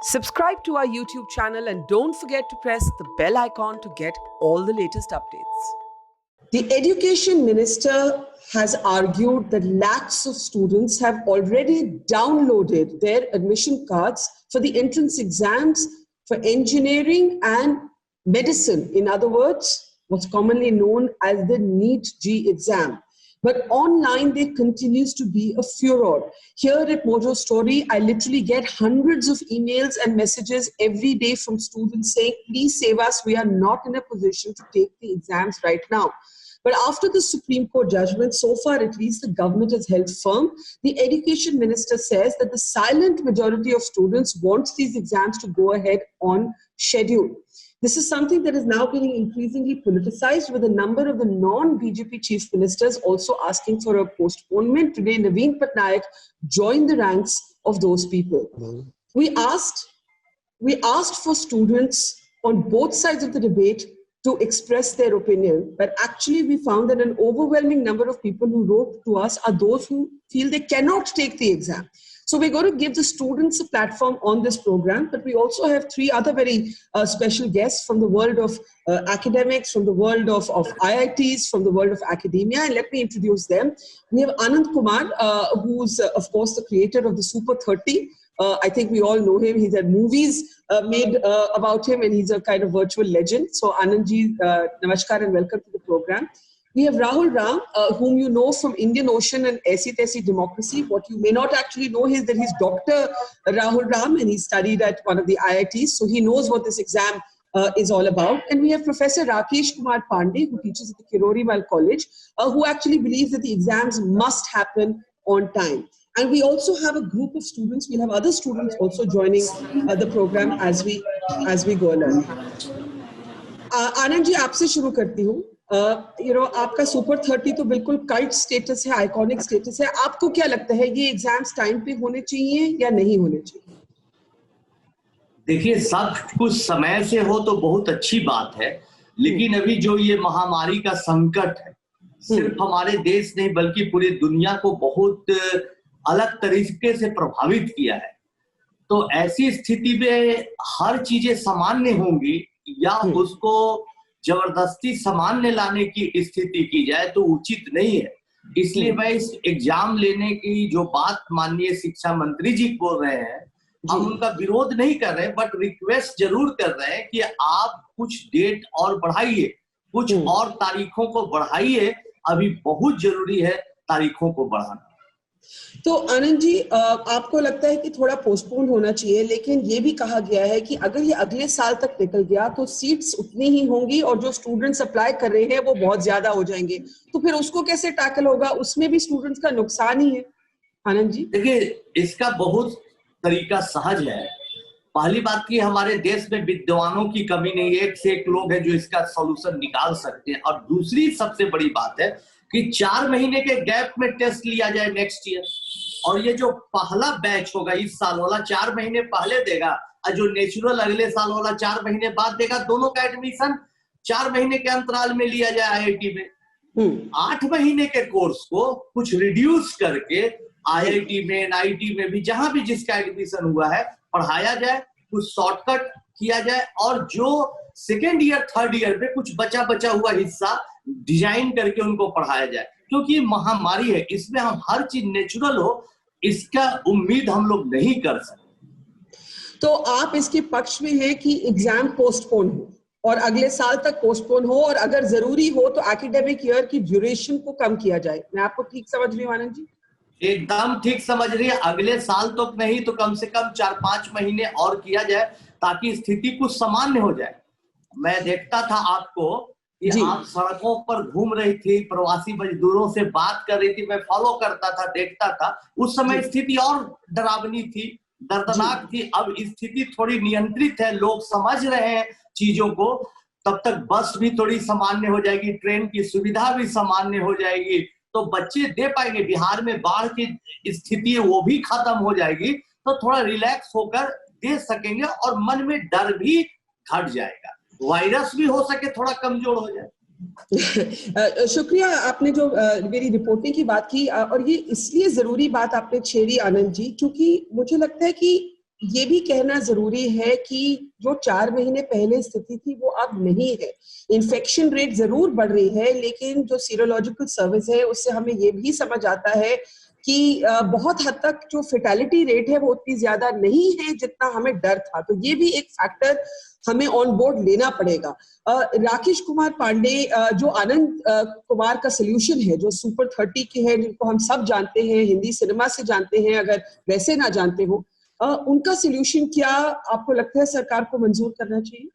Subscribe to our YouTube channel and don't forget to press the bell icon to get all the latest updates. The Education Minister has argued that lakhs of students have already downloaded their admission cards for the entrance exams for engineering and medicine. In other words, what's commonly known as the NEET-G exam. But online, there continues to be a furor. Here at Mojo Story, I literally get hundreds of emails and messages every day from students saying, please save us, we are not in a position to take the exams right now. But after the Supreme Court judgment, so far at least, the government has held firm. The Education Minister says that the silent majority of students wants these exams to go ahead on schedule. This is something that is now getting increasingly politicized, with a number of the non-BJP chief ministers also asking for a postponement. Today, Naveen Patnaik joined the ranks of those people. We asked for students on both sides of the debate to express their opinion, but actually we found that an overwhelming number of people who wrote to us are those who feel they cannot take the exam. So we're going to give the students a platform on this program, but we also have three other very special guests from the world of academics, from the world of IITs, from the world of academia, and let me introduce them. We have Anand Kumar, who's of course the creator of the Super 30. I think we all know him. He's had movies made about him, and he's a kind of virtual legend. So Anandji, namaskar and welcome to the program. We have Rahul Ram, whom you know from Indian Ocean and Aisi Taisi Democracy. What you may not actually know is that he's Dr. Rahul Ram, and he studied at one of the IITs, so he knows what this exam is all about. And we have Professor Rakesh Kumar Pandey, who teaches at the Kirorimal College, who actually believes that the exams must happen on time. And we also have a group of students. We'll have other students also joining the program as we go along. Anand ji, आपसे शुरू करती हूँ. आपका super 30 तो बिल्कुल cult status है, iconic status है. आपको क्या लगता है, ये एग्जाम्स टाइम पे होने चाहिए या नहीं होने चाहिए? देखिए, सब कुछ समय से हो तो बहुत अच्छी बात है, लेकिन अभी जो ये महामारी का संकट है, सिर्फ हमारे देश नहीं बल्कि पूरी दुनिया को बहुत अलग तरीके से प्रभावित किया है. तो ऐसी स्थिति में हर चीजें सामान्य होंगी या उसको जबरदस्ती सामान्य लाने की स्थिति की जाए तो उचित नहीं है. इसलिए मैं इस एग्जाम लेने की जो बात माननीय शिक्षा मंत्री जी बोल रहे हैं, हम उनका विरोध नहीं कर रहे हैं, बट रिक्वेस्ट जरूर कर रहे हैं कि आप कुछ डेट और बढ़ाइए, कुछ और तारीखों को बढ़ाइए. अभी बहुत जरूरी है तारीखों को बढ़ाना. तो आनंद जी, आपको लगता है कि थोड़ा पोस्टपोन होना चाहिए, लेकिन ये भी कहा गया है कि अगर ये अगले साल तक निकल गया तो सीट्स उतनी ही होंगी और जो स्टूडेंट्स अप्लाई कर रहे हैं वो बहुत ज्यादा हो जाएंगे, तो फिर उसको कैसे टैकल होगा? उसमें भी स्टूडेंट्स का नुकसान ही है. आनंद जी, देखिए, इसका बहुत तरीका सहज है. पहली बात की हमारे देश में विद्वानों की कमी नहीं है, एक से एक लोग हैं जो इसका सॉल्यूशन निकाल सकते हैं. और दूसरी सबसे बड़ी बात है कि 4 महीने के गैप में टेस्ट लिया जाए नेक्स्ट ईयर, और ये जो पहला बैच होगा इस साल वाला 4 महीने पहले देगा, और जो नेचुरल अगले साल वाला 4 महीने बाद देगा. दोनों का एडमिशन 4 महीने के अंतराल में लिया जाए. आईआईटी में 8 महीने के कोर्स को कुछ रिड्यूस करके आईआईटी में, एनआईटी में भी, जहां भी जिसका एडमिशन हुआ है, पढ़ाया जाए, कुछ शॉर्टकट किया जाए, और जो सेकेंड ईयर थर्ड ईयर में कुछ बचा हुआ हिस्सा डिजाइन करके उनको पढ़ाया जाए. क्योंकि महामारी है, इसमें हम हर चीज नेचुरल हो, इसका उम्मीद हम लोग नहीं कर सकते. तो आप इसके पक्ष में हैं कि एग्जाम पोस्टपोन हो और अगले साल तक पोस्टपोन हो, और अगर जरूरी हो तो एकेडमिक ईयर की ड्यूरेशन को कम किया जाए. मैं आपको ठीक समझ रही हूँ आनंद जी? एकदम ठीक समझ रही है. अगले साल तो नहीं तो कम से कम 4-5 महीने और किया जाए ताकि स्थिति कुछ सामान्य हो जाए. मैं देखता था आपको कि आप सड़कों पर घूम रही थी, प्रवासी मजदूरों से बात कर रही थी, मैं फॉलो करता था, देखता था. उस समय स्थिति और डरावनी थी, दर्दनाक थी. अब स्थिति थोड़ी नियंत्रित है, लोग समझ रहे हैं चीजों को. तब तक बस भी थोड़ी सामान्य हो जाएगी, ट्रेन की सुविधा भी सामान्य हो जाएगी, तो बच्चे दे पाएंगे. बिहार में बाढ़ की स्थिति है, वो भी खत्म हो जाएगी, तो थोड़ा रिलैक्स होकर दे सकेंगे और मन में डर भी घट जाएगा. वायरस भी हो सके थोड़ा कमजोर हो जाए. शुक्रिया, आपने जो मेरी रिपोर्टिंग की बात की, और ये इसलिए जरूरी बात आपने छेड़ी आनंद जी, क्योंकि मुझे लगता है कि ये भी कहना जरूरी है कि जो 4 महीने पहले स्थिति थी वो अब नहीं है। इन्फेक्शन रेट जरूर बढ़ रही है, लेकिन जो सीरोलॉजिकल सर्विस है उससे हमें ये भी समझ आता है कि बहुत हद तक जो फेटालिटी रेट है वो उतनी ज्यादा नहीं है जितना हमें डर था। तो ये भी एक फैक्टर हमें ऑन बोर्ड लेना पड़ेगा। राकेश कुमार पांडे, जो आनंद कुमार का सोल्यूशन है, जो सुपर 30 के है, जिनको हम सब जानते हैं, हिंदी सिनेमा से जानते हैं, अगर वैसे ना जानते हो, उनका सोल्यूशन क्या आपको लगता है सरकार को मंजूर करना चाहिए?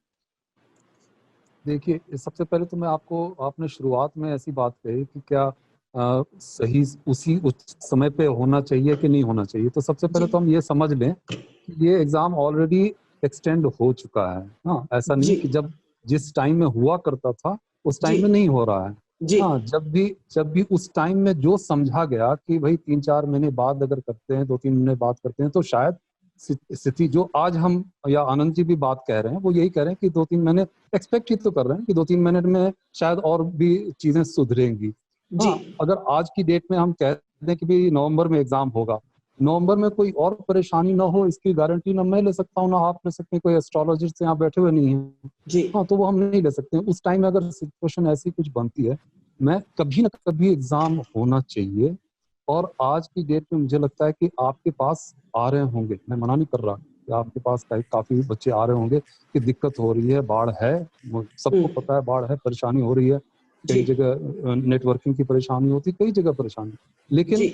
देखिए, सबसे पहले तो मैं आपको, आपने शुरुआत में ऐसी बात कही कि क्या सही उसी उस समय पे होना चाहिए कि नहीं होना चाहिए। तो सबसे पहले तो हम ये समझ लें कि ये एग्जाम ऑलरेडी एक्सटेंड हो चुका है। हाँ, ऐसा नहीं कि जब जिस टाइम में हुआ करता था उस टाइम में नहीं हो रहा है। हाँ, जब भी उस टाइम में जो समझा गया कि भाई 3-4 महीने बाद अगर करते हैं, 2-3 महीने बाद करते हैं, तो शायद स्थिति जो आज हम या आनंद जी भी बात कह रहे हैं वो यही कह रहे हैं कि 2-3 महीने एक्सपेक्ट ही तो कर रहे हैं कि 2-3 महीने में शायद और भी चीजें सुधरेंगी। हाँ, अगर आज की डेट में हम कह दें कि भी नवंबर में एग्जाम होगा, नवंबर में कोई और परेशानी ना हो इसकी गारंटी ना मैं ले सकता हूँ ना आप ले सकते हैं, कोई एस्ट्रोलॉजिस्ट यहाँ बैठे हुए नहीं है। हाँ, तो वो हम नहीं ले सकते। उस टाइम में अगर सिचुएशन ऐसी कुछ बनती है, मैं कभी ना कभी एग्जाम होना चाहिए। और आज की डेट में मुझे लगता है कि आपके पास आ रहे होंगे, मैं मना नहीं कर रहा कि आपके पास काफी बच्चे आ रहे होंगे कि दिक्कत हो रही है, बाढ़ है, सबको पता है बाढ़ है, परेशानी हो रही है, कई जगह नेटवर्किंग की परेशानी होती है, कई जगह परेशानी, लेकिन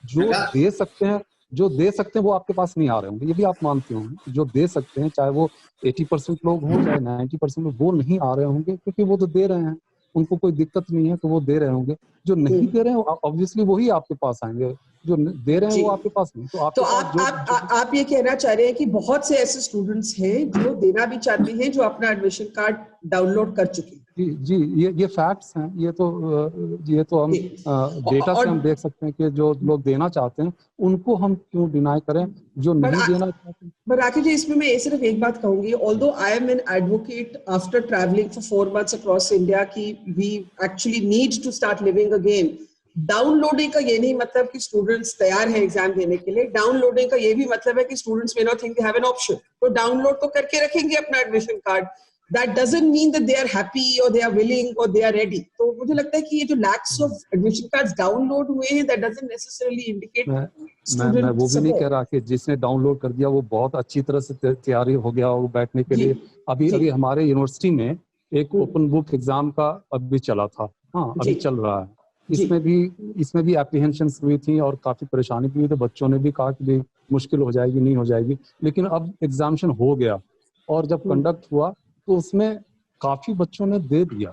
जो दे सकते हैं वो आपके पास नहीं आ रहे होंगे, ये भी आप मानते होंगे। जो दे सकते हैं, चाहे वो 80% लोग हों चाहे 90% लोग, वो नहीं आ रहे होंगे क्योंकि वो तो दे रहे हैं, उनको कोई दिक्कत नहीं है तो वो दे रहे होंगे। जो नहीं दे रहे हैं ऑब्वियसली वही आपके पास आएंगे, जो दे रहे हैं वो आपके पास नहीं। तो आप ये कहना चाह रहे हैं कि बहुत से ऐसे स्टूडेंट्स हैं जो देना भी चाहते हैं, जो अपना एडमिशन कार्ड डाउनलोड कर चुके हैं। जी, ये फैक्ट्स हैं। ये तो हम डेटा से हम देख सकते हैं कि जो लोग देना चाहते हैं उनको हम क्यों डिनाई करें, जो नहीं देना चाहते हैं। पर राकेश जी, इसमें मैं सिर्फ एक बात कहूंगी, although I am an advocate after travelling for 4 months across India कि we actually need to start living again. Downloading का ये नहीं मतलब कि स्टूडेंट्स तैयार हैं एग्जाम देने के लिए। डाउनलोडिंग का ये भी मतलब है कि students may not think they have an option, तो डाउनलोड तो करके रखेंगे अपना admission card. That doesn't mean that they are happy or they are willing or they are ready. तो मुझे लगता है कि ये जो lakhs of admission cards download हुए हैं, that doesn't necessarily indicate मैं वो भी नहीं कह रहा कि जिसने डाउनलोड कर दिया वो बहुत अच्छी तरह से तैयारी हो गया वो बैठने के लिए। अभी हमारे यूनिवर्सिटी में एक ओपन बुक एग्जाम का अभी चला था। हाँ, अभी चल रहा है। इसमें भी एप्रीहेंशंस हुई थी और काफी परेशानी भी हुई, तो बच्चों ने भी कहा कि मुश्किल हो जाएगी, नहीं हो जाएगी, लेकिन अब एग्जामिनेशन हो गया और जब कंडक्ट हुआ तो उसमें काफी बच्चों ने दे दिया।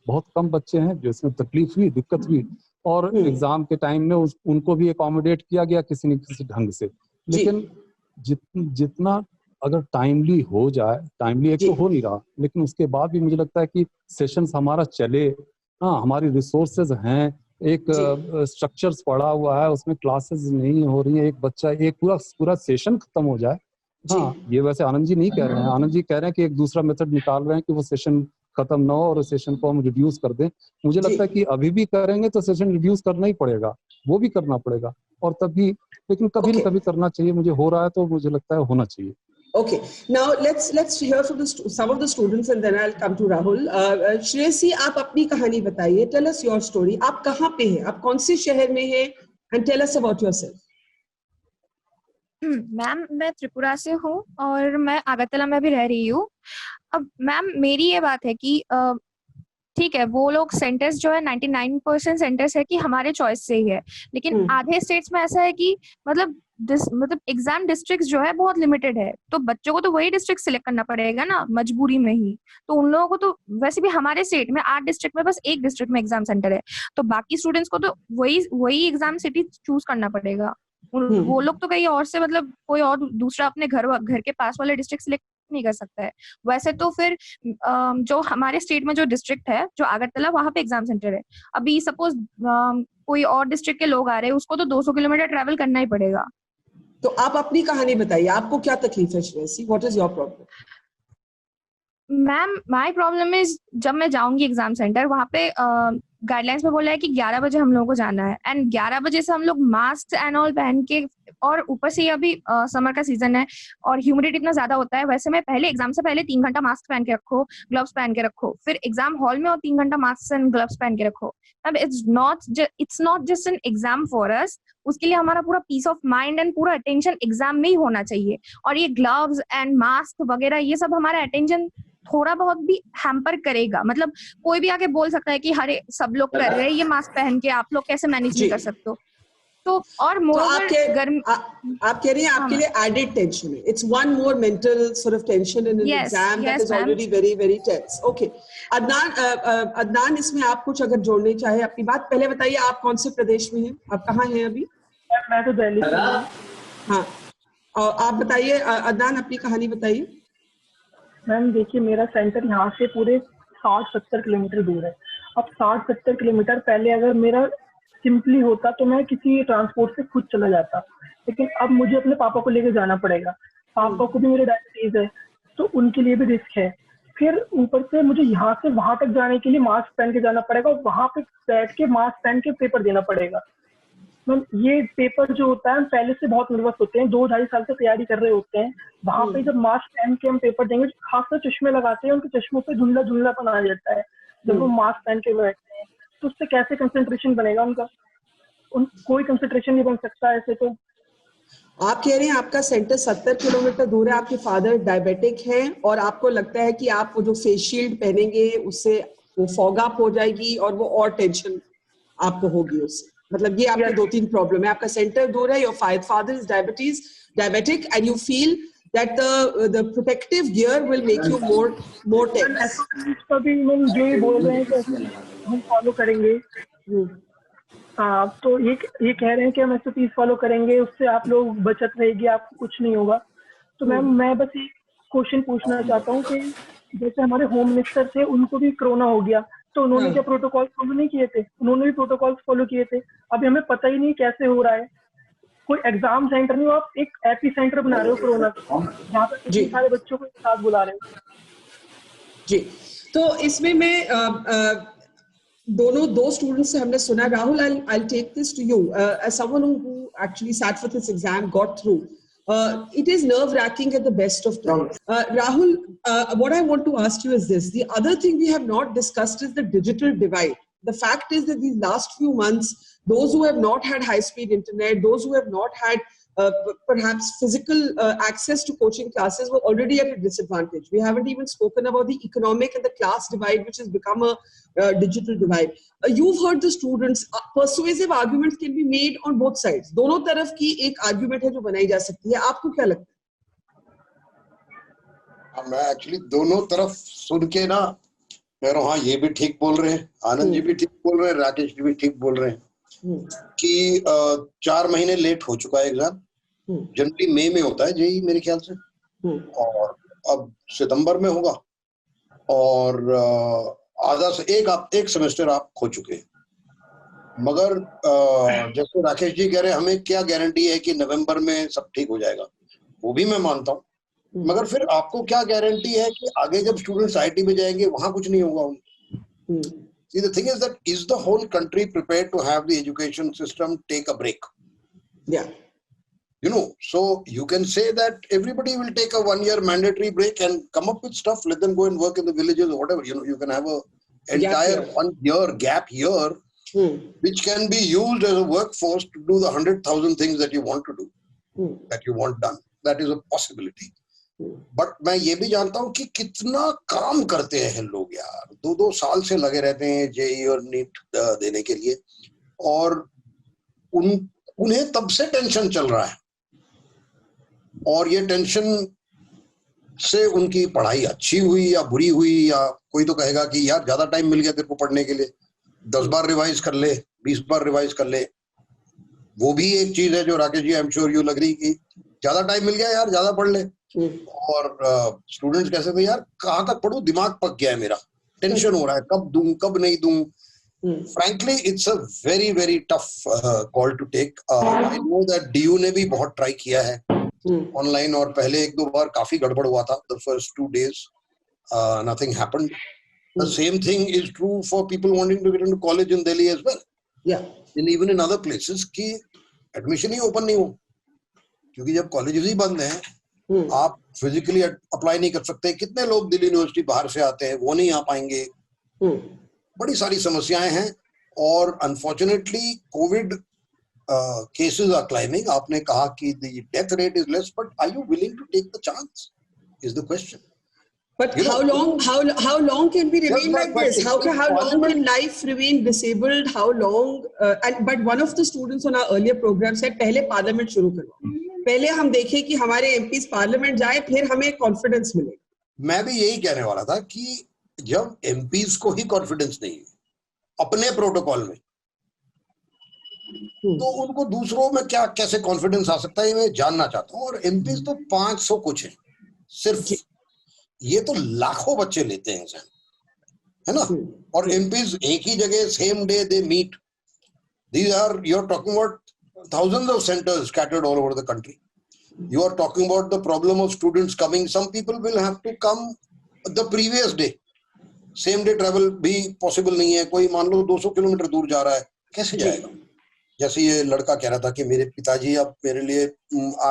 बहुत कम बच्चे हैं जो इसमें तकलीफ हुई, दिक्कत हुई, और एग्जाम के टाइम में उनको भी अकोमोडेट किया गया किसी न किसी ढंग से। लेकिन जितना अगर टाइमली हो जाए, टाइमली एक तो हो नहीं रहा, लेकिन उसके बाद भी मुझे लगता है कि सेशंस हमारा चले। हाँ, हमारी रिसोर्सेज हैं, एक स्ट्रक्चर्स पड़ा हुआ है, उसमें क्लासेस नहीं हो रही है, एक बच्चा एक पूरा सेशन खत्म हो जाए। हाँ, ये वैसे आनंद जी नहीं कह रहे हैं, आनंद जी कह रहे हैं कि एक दूसरा मेथड निकाल रहे हैं कि वो सेशन खत्म ना हो और सेशन को हम रिड्यूस कर दें। मुझे लगता है कि अभी भी करेंगे तो सेशन रिड्यूस करना ही पड़ेगा, वो भी करना पड़ेगा, और तभी, लेकिन कभी न कभी करना चाहिए। मुझे हो रहा है तो मुझे लगता है होना चाहिए। Okay, now let's hear from some of the students and then I'll come to Rahul. Shreyasi, आप अपनी कहानी बताइए, tell us your story. आप कहाँ पे हैं, आप कौन से शहर में हैं, and tell us about yourself. Ma'am, मैं त्रिपुरा से हूँ और मैं अगरतला में भी रह रही हूँ। अब मैम, मेरी ये बात है कि ठीक है, वो लोग सेंटर्स जो है 99% सेंटर्स है कि हमारे चॉइस से ही है, लेकिन आधे स्टेट्स में ऐसा है कि मतलब एग्जाम डिस्ट्रिक्ट जो है बहुत लिमिटेड है, तो बच्चों को तो वही डिस्ट्रिक्ट सिलेक्ट करना पड़ेगा ना, मजबूरी में ही। तो उन लोगों को तो वैसे भी हमारे स्टेट में 8 डिस्ट्रिक्ट में बस एक डिस्ट्रिक्ट में एग्जाम सेंटर है, तो बाकी स्टूडेंट्स को तो वही एग्जाम सिटी चूज करना पड़ेगा। वो लोग तो कहीं और से, मतलब कोई और दूसरा अपने घर के पास वाले डिस्ट्रिक्ट सिलेक्ट नहीं कर सकता है। वैसे तो फिर जो हमारे स्टेट में जो डिस्ट्रिक्ट है, जो अगरतला, वहां पे एग्जाम सेंटर है। अभी सपोज कोई और डिस्ट्रिक्ट के लोग आ रहे हैं, उसको तो 200 किलोमीटर ट्रैवल करना ही पड़ेगा। तो आप अपनी कहानी बताइए, आपको क्या तकलीफ है Shreyasi? What is your problem? Ma'am, my problem is, जब मैं जाऊंगी एग्जाम सेंटर, वहां पे गाइडलाइंस में बोला है कि 11 बजे हम लोगों को जाना है, एंड 11 बजे से हम लोग मास्क एंड ऑल पहन के, और ऊपर से अभी समर का सीजन है और ह्यूमिडिटी इतना ज्यादा होता है, वैसे में पहले एग्जाम से पहले 3 घंटा मास्क पहन के रखो, ग्लव्स पहन के रखो, फिर एग्जाम हॉल में और 3 घंटा मास्क एंड ग्लव्स पहन के रखो। अब it's not just an exam for us, उसके लिए हमारा पूरा पीस ऑफ माइंड एंड पूरा अटेंशन एग्जाम में ही होना चाहिए। और ये ग्लव्स एंड मास्क वगैरह ये सब हमारा अटेंशन थोड़ा बहुत भी हैम्पर करेगा। मतलब कोई भी आके बोल सकता है कि हरे सब लोग कर रहे हैं ये मास्क पहन के, आप लोग कैसे मैनेज नहीं कर सकते हो। तो और तो मोरोवर गर्मी, आप कह रही हैं आपके लिए एडेड टेंशन है, it's one more mental sort of tension in an exam that is already very very tense. Okay Adnan, इसमें आप कुछ अगर जोड़ने चाहे अपनी बात, पहले बताइए आप कौन से प्रदेश में हैं, आप कहाँ हैं अभी? मैं तो दिल्ली से हूँ। हाँ, और आप बताइए अदनान, अपनी कहानी बताइए। मैम देखिए, मेरा सेंटर यहाँ से पूरे 60-70 किलोमीटर दूर है। अब 60-70 किलोमीटर पहले अगर मेरा सिंपली होता तो मैं किसी ट्रांसपोर्ट से खुद चला जाता, लेकिन अब मुझे अपने पापा को लेकर जाना पड़ेगा। पापा को भी मेरे डायबिटीज है तो उनके लिए भी रिस्क है। फिर ऊपर से मुझे यहाँ से वहां तक जाने के लिए मास्क पहन के जाना पड़ेगा और वहां पे बैठ के मास्क पहन के पेपर देना पड़ेगा। मैम ये पेपर जो होता है, हम पहले से बहुत नर्वस होते हैं, 2-2.5 साल से तैयारी कर रहे होते हैं। वहां पे जब मास्क पहन के हम पेपर देंगे, खासकर चश्मे लगाते हैं, उनके चश्मों पे धुंधलापन आ जाता है जब वो मास्क पहन के बैठते हैं, तो उससे कैसे कंसंट्रेशन बनेगा उनका? कोई कंसंट्रेशन नहीं बन सकता ऐसे। तो आप कह रहे हैं आपका सेंटर 70 किलोमीटर दूर है, आपके फादर डायबिटिक हैं और आपको लगता है कि आप वो जो फेस शील्ड पहनेंगे उससे वो फॉग अप हो जाएगी और वो और टेंशन आपको होगी उससे। मतलब ये आपके 2-3 प्रॉब्लम है। आपका सेंटर दूर है, your father is diabetic and you feel that the protective gear will make you more tense. तो भी हम जो ये बोल रहे हैं कि हम फॉलो करेंगे, तो ये कह रहे हैं कि हम SOPs फॉलो करेंगे, उससे आप लोग बचत रहेगी, आपको कुछ नहीं होगा। तो मैम मैं बस एक क्वेश्चन पूछना चाहता हूँ कि जैसे हमारे होम मिनिस्टर थे, उनको भी कोरोना हो गया, तो उन्होंने क्या प्रोटोकॉल फॉलो नहीं किए थे? उन्होंने भी प्रोटोकॉल फॉलो किए थे। अभी हमें पता ही नहीं कैसे हो रहा है। कोई एग्जाम सेंटर नहीं, आप एक एपी सेंटर बना रहे हो कोरोना का, जहाँ पर इतने सारे बच्चों को एक साथ बुला रहे हो। जी, तो इसमें मैं दो स्टूडेंट्स से हमने सुना। Rahul, I'll take this to you as someone who actually sat for this exam, got through. It is nerve-wracking at the best of times. Rahul, what I want to ask you is this: the other thing we have not discussed is the digital divide. The fact is that these last few months, those who have not had high-speed internet, those who have not had perhaps physical access to coaching classes were already at a disadvantage. We haven't even spoken about the economic and the class divide, which has become a digital divide. You've heard the students. Persuasive arguments can be made on both sides. दोनों तरफ की एक argument है जो बनाई जा सकती है। आपको क्या लगता है? मैं एक्चुअली दोनों तरफ सुन के ना कह रहा हूँ, हाँ ये भी ठीक बोल रहे हैं, आनंद जी भी ठीक बोल रहे हैं, राकेश जी भी ठीक बोल रहे हैं कि 4 महीने लेट हो चुका है एग्जाम। जनवरी मई में होता है जेई मेरे ख्याल से, और अब सितंबर में होगा, और आधा से एक सेमेस्टर आप खो चुके हैं। मगर जैसे राकेश जी कह रहे हैं, हमें क्या गारंटी है कि नवंबर में सब ठीक हो जाएगा? वो भी मैं मानता हूँ, मगर फिर आपको क्या गारंटी है कि आगे जब स्टूडेंट्स आईटी में जाएंगे वहां कुछ नहीं होगा? See, the thing is that is the whole country prepared to have the education system take a break? Yeah. You know, so you can say that everybody will take a 1-year mandatory break and come up with stuff. Let them go and work in the villages or whatever. You know, you can have a entire 1-year gap year, which can be used as a workforce to do the 100,000 things that you want to do, that you want done. That is a possibility. But मैं ये भी जानता हूँ कि कितना काम करते हैं लोग यार, 2-2 साल से लगे रहते हैं जेईई और नीट देने के लिए, और उन्हें तब से टेंशन चल रहा है, और ये टेंशन से उनकी पढ़ाई अच्छी हुई या बुरी हुई, या कोई तो कहेगा कि यार ज्यादा टाइम मिल गया तेरे को पढ़ने के लिए, 10 बार रिवाइज कर ले, 20 बार रिवाइज कर ले। वो भी एक चीज है जो Rakesh ji, I am sure you लग रही कि ज्यादा टाइम मिल गया यार, ज्यादा पढ़ ले। और स्टूडेंट्स कैसे थे यार, कहाँ तक पढ़ूं, दिमाग पक गया है मेरा, टेंशन हो रहा है, कब दूं कब नहीं दूं। Frankly it's a very very tough call to take. I know that DU ने भी बहुत ट्राई किया है ऑनलाइन, और पहले 1-2 बार काफी गड़बड़ हुआ था, the first 2 days nothing happened, The same thing is true for people wanting to get into college in Delhi as well. Yeah. And even in other places कि admission ही open नहीं हो, क्योंकि जब colleges ही बंद हैं, आप physically apply नहीं कर सकते. कितने लोग दिल्ली यूनिवर्सिटी बाहर से आते हैं, वो नहीं आ पाएंगे. बड़ी सारी समस्याएं हैं और unfortunately COVID cases are climbing. आपने कहा कि the death rate is less, but are you willing to take the chance? Is the question. But how long can we remain like this? How long can life remain disabled? How long? But one of the students on our earlier program said, पहले parliament शुरू करो. पहले हम देखें कि हमारे MPs parliament जाए, फिर हमें कॉन्फिडेंस मिले. मैं भी यही कहने वाला था कि जब MPs को ही कॉन्फिडेंस नहीं है अपने प्रोटोकॉल में, तो उनको दूसरों में क्या कैसे कॉन्फिडेंस आ सकता है, मैं जानना चाहता हूँ. और MPs तो 500 कुछ है सिर्फ. ये तो लाखों बच्चे लेते हैं एग्जाम, है ना. और MPs एक ही जगह same day they meet. These are, you're talking about thousands of centers scattered all over the country. You are talking about the problem of students coming. Some people will have to come the previous day. Same day travel भी possible नहीं है. कोई मान लो 200 kilometre दूर जा रहा है, कैसे जाएगा? जैसे ये लड़का कह रहा था कि मेरे पिताजी अब मेरे लिए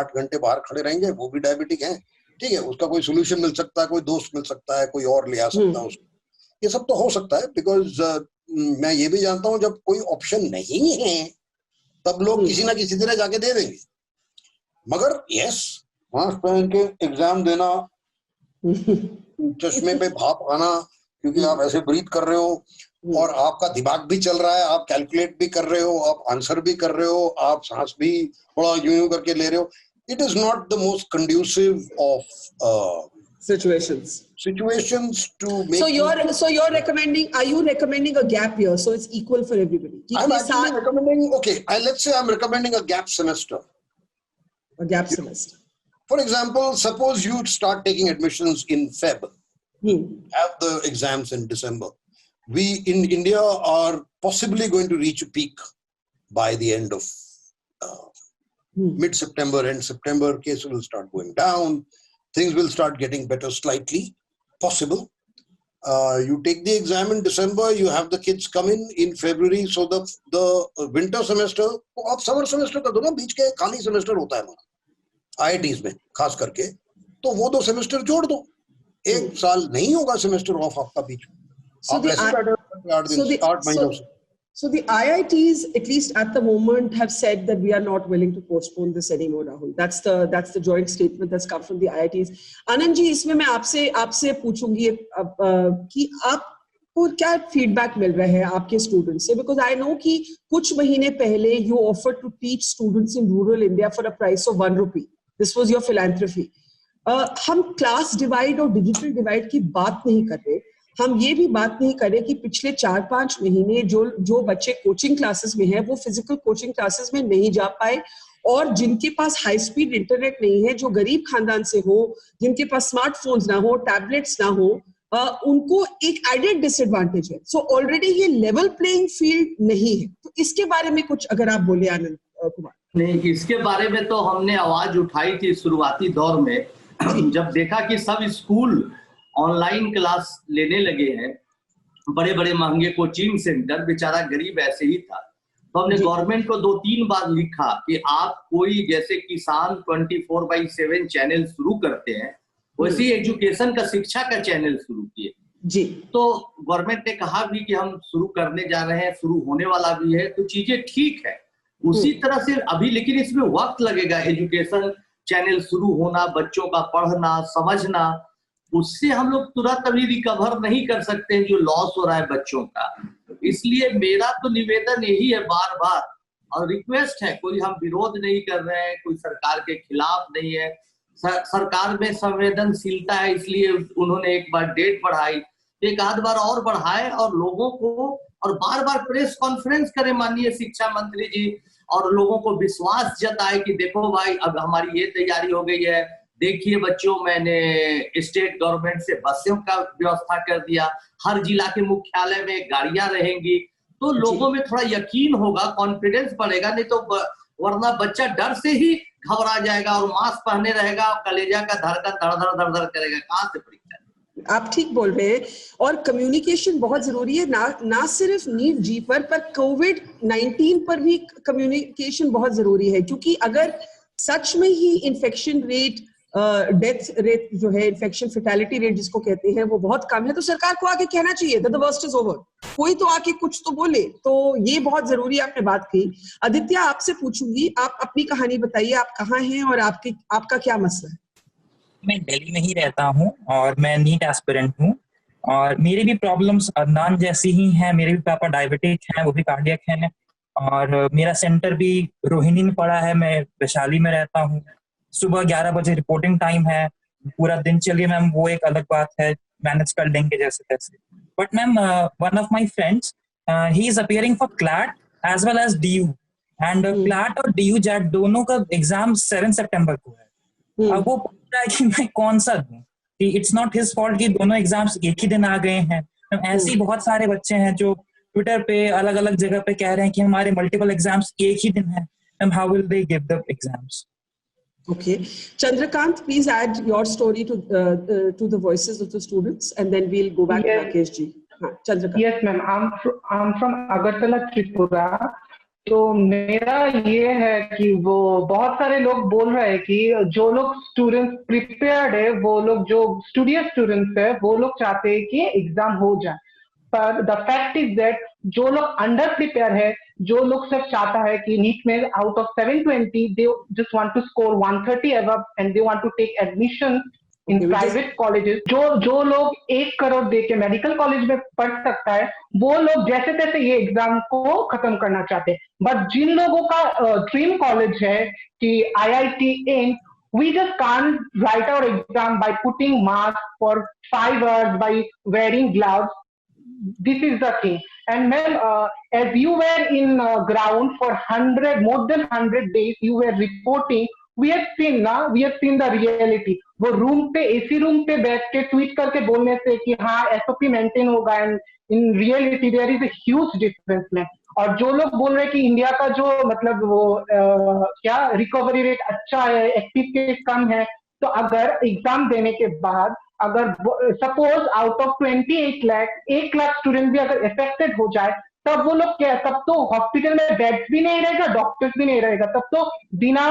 8 घंटे बाहर खड़े रहेंगे, वो भी डायबिटिक हैं. ठीक है, उसका कोई सोल्यूशन मिल सकता है, कोई दोस्त मिल सकता है, कोई और ले आ सकता है उसको. ये सब तो हो सकता है. बिकॉज मैं ये भी जानता हूँ जब कोई ऑप्शन नहीं है तब लोग किसी ना किसी तरह जाके दे देंगे. मगर यस, मास्क पहन के एग्जाम देना, चश्मे पे भाप आना, क्योंकि आप ऐसे ब्रीथ कर रहे हो और आपका दिमाग भी चल रहा है, आप कैलकुलेट भी कर रहे हो, आप आंसर भी कर रहे हो, आप सांस भी थोड़ा यूं करके ले रहे हो. It is not the most conducive of situations to make. So you're recommending? Are you recommending a gap year so it's equal for everybody? I'm actually recommending. Okay, let's say I'm recommending a gap semester. A gap semester. For example, suppose you start taking admissions in Feb. Have the exams in December. We in India are possibly going to reach a peak by the end of mid-September, end September. Cases will start going down. Things will start getting better slightly. Possible. You take the exam in December. You have the kids come in February. So the winter semester, आप summer semester का दो ना, बीच के खाली semester होता है हमारा IITs में खास करके, तो वो 2 semester जोड़ दो. एक साल नहीं होगा semester off आपका बीच में. So the IITs, at least at the moment, have said that we are not willing to postpone this anymore, Rahul. That's the joint statement that's come from the IITs. Anand ji, इसमें मैं आपसे पूछूंगी कि आपको क्या feedback मिल रहा है आपके students से? Because I know कि कुछ महीने पहले you offered to teach students in rural India for a price of 1 rupee. This was your philanthropy. हम class divide और digital divide की बात नहीं कर रहे. हम ये भी बात नहीं करें कि पिछले 4-5 महीने जो बच्चे कोचिंग क्लासेस में हैं वो फिजिकल कोचिंग क्लासेस में नहीं जा पाए, और जिनके पास हाई स्पीड इंटरनेट नहीं है, जो गरीब खानदान से हो, जिनके पास स्मार्टफोन्स ना हो, टैबलेट्स ना हो, उनको एक एडेड डिसएडवांटेज है. सो ऑलरेडी ये लेवल प्लेइंग फील्ड नहीं है. तो इसके बारे में कुछ अगर आप बोले आनंद कुमार. नहीं, इसके बारे में तो हमने आवाज उठाई थी शुरुआती दौर में, जब देखा कि सब स्कूल ऑनलाइन क्लास लेने लगे हैं, बड़े बड़े महंगे कोचिंग सेंटर, बेचारा गरीब ऐसे ही था. तो हमने गवर्नमेंट को 2-3 बार लिखा कि आप कोई जैसे किसान 24/7 चैनल शुरू करते हैं, वैसे एजुकेशन का, शिक्षा का चैनल शुरू किए जी. तो गवर्नमेंट ने कहा भी कि हम शुरू करने जा रहे हैं, शुरू होने वाला भी है, तो चीजें ठीक है. उसी तरह से अभी, लेकिन इसमें वक्त लगेगा एजुकेशन चैनल शुरू होना, बच्चों का पढ़ना समझना. उससे हम लोग तुरंत अभी रिकवर नहीं कर सकते हैं जो लॉस हो रहा है बच्चों का. इसलिए मेरा तो निवेदन यही है बार बार, और रिक्वेस्ट है, कोई हम विरोध नहीं कर रहे हैं, कोई सरकार के खिलाफ नहीं है. सरकार में संवेदनशीलता है, इसलिए उन्होंने एक बार डेट बढ़ाई, एक आध बार और बढ़ाए, और लोगों को, और बार बार प्रेस कॉन्फ्रेंस करें माननीय शिक्षा मंत्री जी, और लोगों को विश्वास जताए कि देखो भाई अब हमारी ये तैयारी हो गई है, देखिए बच्चों मैंने स्टेट गवर्नमेंट से बसों का व्यवस्था कर दिया, हर जिला के मुख्यालय में गाड़ियां रहेंगी, तो लोगों में थोड़ा यकीन होगा, कॉन्फिडेंस बढ़ेगा. नहीं तो वरना बच्चा डर से ही घबरा जाएगा और मास्क पहने रहेगा और कलेजा का धड़कन धड़ धड़ धड़ धड़ करेगा. कहाँ से परीक्षा? आप ठीक बोल रहे हैं, और कम्युनिकेशन बहुत जरूरी है, ना सिर्फ नीट जी पर कोविड-19 पर भी कम्युनिकेशन बहुत जरूरी है, क्योंकि अगर सच में ही इन्फेक्शन रेट, डेथ रेट जो है, इन्फेक्शन फेटालिटी रेट जिसको कहते हैं, वो बहुत कम है, तो सरकार को आके कहना चाहिए that the worst is over, कोई तो आके कुछ तो बोले। तो ये बहुत जरूरी आपने बात कही। आदित्य, आपसे पूछूंगी, आप अपनी कहानी बताइए, आप कहाँ हैं और आपका क्या मसला है? मैं दिल्ली में ही रहता हूँ और मैं नीट एस्पिरेंट हूँ और मेरी भी प्रॉब्लम्स अदनान जैसी ही हैं। मेरे भी पापा डायबिटिक हैं, वो भी कार्डियक हैं, और मेरा सेंटर भी रोहिणी में पड़ा है। मैं वैशाली में रहता हूँ। सुबह 11 बजे रिपोर्टिंग टाइम है। पूरा दिन चलिए मैम, वो एक अलग बात है, मैनेज कर लेंगे जैसे तैसे। But ma'am, one of my friends, he is appearing for CLAT as well as DU, and CLAT और डीयू जेट दोनों का एग्जाम 7 सितंबर को है। अब वो पूछ रहा है कि मैं कौन सा दूं, कि इट्स नॉट हिज फॉल्ट कि दोनों एग्जाम्स एक ही दिन आ गए हैं। ऐसे ही बहुत सारे बच्चे हैं जो ट्विटर पे अलग अलग जगह पे कह रहे हैं कि हमारे मल्टीपल एग्जाम्स एक ही दिन है। How will they give the exams? Okay, Chandrakant, please add your story to the voices of the students, and then we'll go back to Rakesh ji. Chandrakant. Yes, ma'am. I'm from Agartala, Tripura. तो मेरा ये है कि वो बहुत सारे लोग बोल रहे हैं कि जो लोग स्टूडेंट्स प्रिपेयर्ड है, वो लोग जो स्टूडियस स्टूडेंट्स है, वो लोग चाहते हैं कि एग्जाम हो जाए। पर द फैक्ट इज दैट जो लोग अंडर प्रिपेयर है, जो लोग सिर्फ चाहता है कि नीट में out of 720 they just want to score 130 above and they want to take admission in private colleges. जो लोग 1 करोड़ दे के मेडिकल कॉलेज में पढ़ सकता है, वो लोग जैसे तैसे ये एग्जाम को खत्म करना चाहते हैं। बट जिन लोगों का ड्रीम कॉलेज है कि IIT AIIMS, we just can't write our exam by putting mask for 5 hours, by wearing gloves. This is the thing. And ma'am, as you were in ground for more than 100 days, you were reporting. We have seen the reality. वो room पे, AC room पे बैठ के tweet करके बोलने से कि हाँ SOP मेंटेन होगा, and in reality there is a huge difference में। और जो लोग बोल रहे हैं कि इंडिया का जो मतलब वो क्या रिकवरी रेट अच्छा है, एक्टिव केस कम है, तो अगर एग्जाम देने के बाद अगर suppose out of 28 lakh 1 lakh student भी अगर इफेक्टेड हो जाए, तब वो लोग क्या, तब तो हॉस्पिटल में बेड्स भी नहीं रहेगा, डॉक्टर्स भी नहीं रहेगा, तब तो बिना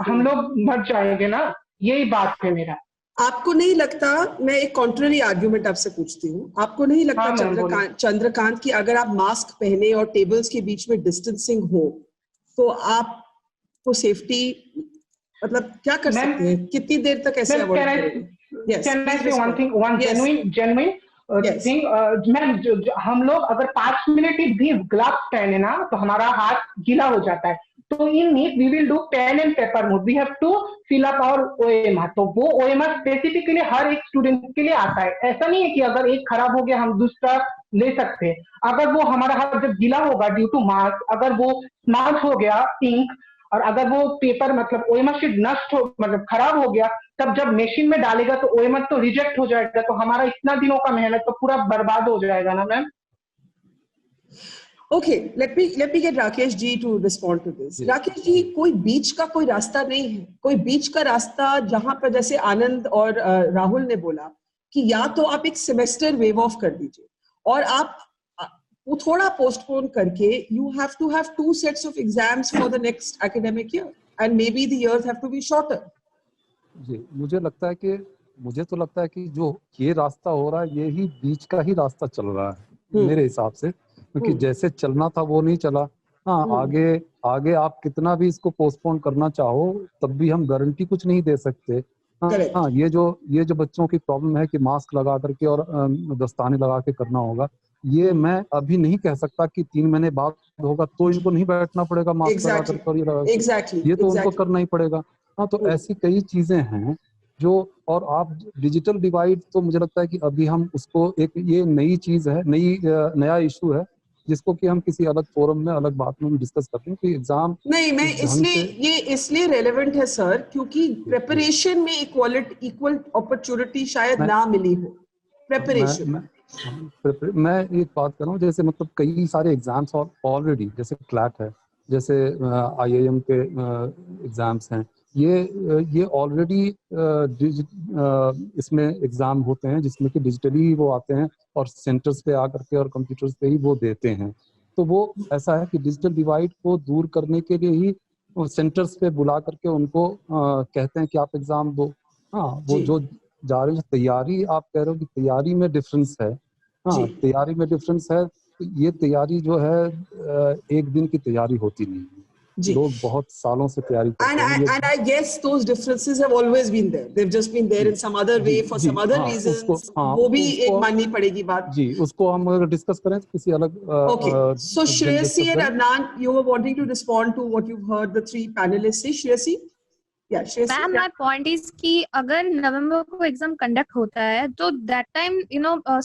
हम लोग मर जाएंगे ना। यही बात है मेरा। आपको नहीं लगता, मैं एक कॉन्ट्ररी आर्ग्यूमेंट आपसे पूछती हूँ, आपको नहीं लगता चंद्रकांत कि अगर आप मास्क पहने और टेबल्स के बीच में डिस्टेंसिंग हो, तो आपको सेफ्टी मतलब क्या कर सकते हैं, कितनी देर तक ऐसे अवॉइड करेंगे? Can I say one thing, one genuine thing? Ma'am, हम लोग अगर 5 मिनट भी ग्लव्स पहने ना, तो हमारा हाथ गीला हो जाता है। तो in NEET we will do pen and paper mode, we have to fill up our OMR। तो वो OMR स्पेसिफिकली हर एक स्टूडेंट के लिए आता है। ऐसा नहीं है कि अगर एक खराब हो गया हम दूसरा ले सकते हैं। अगर वो हमारा हाथ जब गीला होगा ड्यू टू मास्क, अगर वो स्मज हो गया इंक, और अगर वो पेपर मतलब OMR शीट नष्ट हो, मतलब खराब हो गया, तब जब मशीन में डालेगा तो OMR तो रिजेक्ट हो जाएगा, तो हमारा इतना दिनों का मेहनत तो पूरा बर्बाद हो जाएगा ना ma'am. Okay, let me get Rakesh ji to respond to this. Rakesh ji, कोई बीच का कोई रास्ता नहीं है, कोई बीच का रास्ता जहां पर जैसे आनंद और राहुल ने बोला कि या तो आप एक सेमेस्टर वेव ऑफ कर दीजिए और आप वो थोड़ा पोस्टपोन करके you have to have 2 sets of exams for the next academic year and maybe the years have to be shorter. जी, मुझे तो लगता है कि जो ये रास्ता हो रहा है, ये ही बीच का ही रास्ता चल रहा है मेरे हिसाब से, क्योंकि जैसे चलना था वो नहीं चला। हाँ, आगे आप कितना भी इसको पोस्टपोन करना चाहो, तब भी हम गारंटी कुछ नहीं दे सकते। हाँ, ये जो बच्चों की प्रॉब्लम है कि मास्क लगा करके और दस्ताने लगा के करना होगा, ये मैं अभी नहीं कह सकता कि 3 महीने बाद होगा तो इनको नहीं बैठना पड़ेगा मास्क लगा करके और ये तो उनको करना ही पड़ेगा। हाँ, तो ऐसी कई चीजें हैं जो, और आप डिजिटल डिवाइड, तो मुझे लगता है कि अभी हम उसको ये नई चीज है, नया इशू है, जिसको कि हम किसी अलग फोरम में अलग बात में डिस्कस करते हैं कि एग्जाम नहीं, मैं इसलिए रेलेवेंट है सर, क्योंकि प्रिपरेशन में इक्वल अपॉर्चुनिटी शायद ना मिली हो। प्रिपरेशन मैं एक बात कर रहा हूँ, जैसे मतलब कई सारे एग्जाम्स ऑलरेडी, जैसे क्लैट है, जैसे IIM के एग्जाम्स हैं, ये ऑलरेडी इसमें एग्जाम होते हैं जिसमें कि डिजिटली वो आते हैं और सेंटर्स पे आकर के और कंप्यूटर्स पे ही वो देते हैं। तो वो ऐसा है कि डिजिटल डिवाइड को दूर करने के लिए ही सेंटर्स पे बुला करके उनको कहते हैं कि आप एग्जाम दो। हाँ, वो जो जा रहे हैं तैयारी, आप कह रहे हो कि तैयारी में डिफरेंस है। हाँ, तैयारी में डिफरेंस है। तो ये तैयारी जो है एक दिन की तैयारी होती नहीं है, लोग बहुत सालों से तैयारी करते हैं। And I guess those differences have always been there. They've just been there in some other way for some other reasons. वो भी एक माननी पड़ेगी बात। जी, उसको हम अगर डिस्कस करें तो किसी अलग। Okay. So Shreyasi and Adnan, you were wanting to respond to what you've heard the three panelists say. Shreyasi? Yeah, Shreyasi. Ma'am, my point is कि अगर नवंबर को एग्जाम कंडक्ट होता है तो दैट टाइम